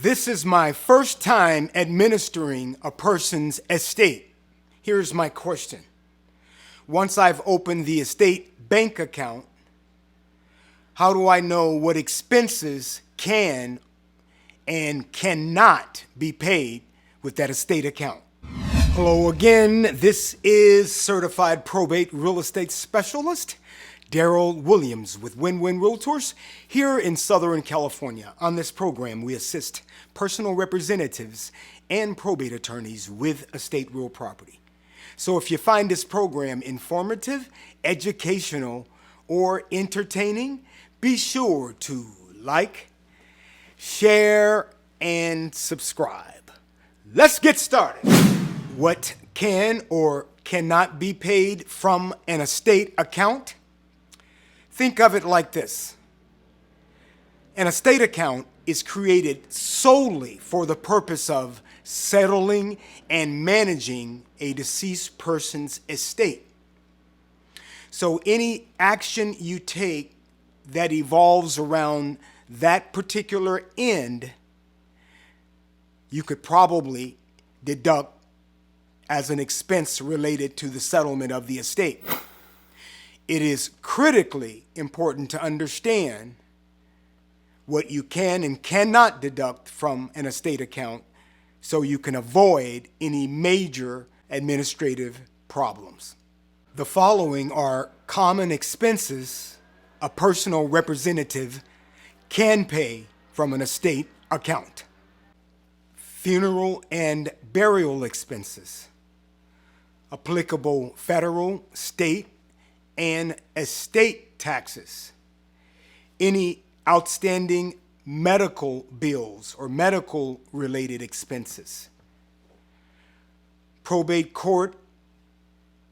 This is my first time administering a person's estate. Here's my question. Once I've opened the estate bank account, how do I know what expenses can and cannot be paid with that estate account? Hello again. This is Certified Probate Real Estate Specialist Daryl Williams with Win-Win Realtors here in Southern California. On this program, we assist personal representatives and probate attorneys with estate real property. So if you find this program informative, educational, or entertaining, be sure to like, share, and subscribe. Let's get started. What can or cannot be paid from an estate account? Think of it like this. An estate account is created solely for the purpose of settling and managing a deceased person's estate. So any action you take that evolves around that particular end, you could probably deduct as an expense related to the settlement of the estate. It is critically important to understand what you can and cannot deduct from an estate account so you can avoid any major administrative problems. The following are common expenses a personal representative can pay from an estate account. Funeral and burial expenses, applicable federal, state, and estate taxes, any outstanding medical bills or medical related expenses, probate court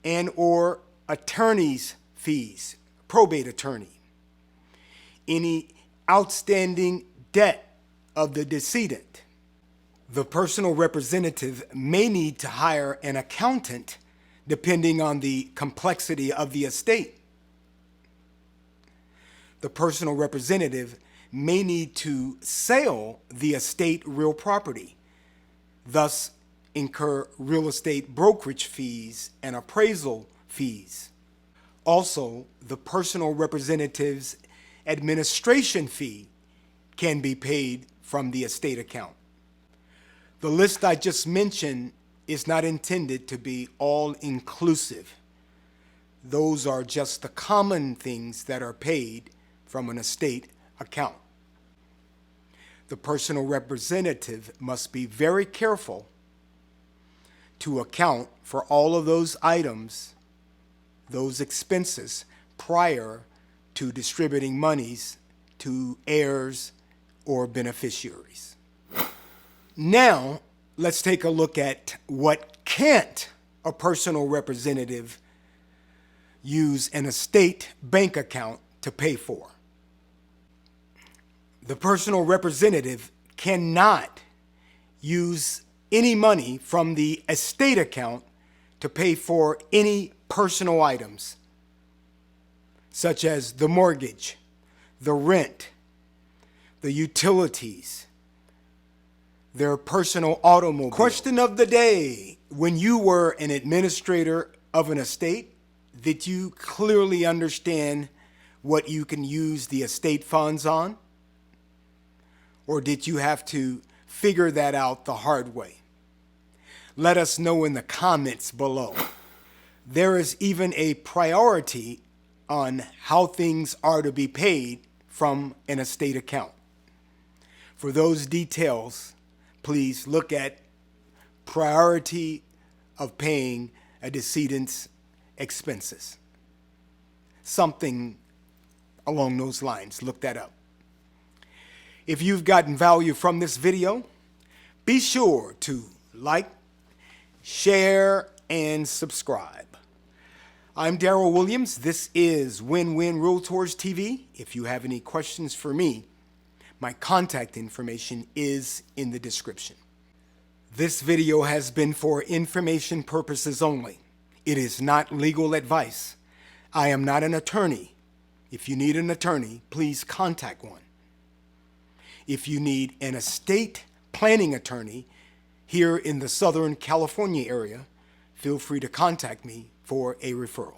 and or attorney's fees, probate attorney, any outstanding debt of the decedent. The personal representative may need to hire an accountant depending on the complexity of the estate. The personal representative may need to sell the estate real property, thus incur real estate brokerage fees and appraisal fees. Also, the personal representative's administration fee can be paid from the estate account. The list I just mentioned is not intended to be all-inclusive. Those are just the common things that are paid from an estate account. The personal representative must be very careful to account for all of those items, those expenses, prior to distributing monies to heirs or beneficiaries. Now, let's take a look at what can't a personal representative use an estate bank account to pay for. The personal representative cannot use any money from the estate account to pay for any personal items, such as the mortgage, the rent, the utilities, their personal automobile. Question of the day. When you were an administrator of an estate, did you clearly understand what you can use the estate funds on? Or did you have to figure that out the hard way? Let us know in the comments below. There is even a priority on how things are to be paid from an estate account. For those details, please look at priority of paying a decedent's expenses. Something along those lines. Look that up. If you've gotten value from this video, be sure to like, share, and subscribe. I'm Daryl Williams. This is Win-Win Realtors TV. If you have any questions for me, my contact information is in the description. This video has been for information purposes only. It is not legal advice. I am not an attorney. If you need an attorney, please contact one. If you need an estate planning attorney here in the Southern California area, feel free to contact me for a referral.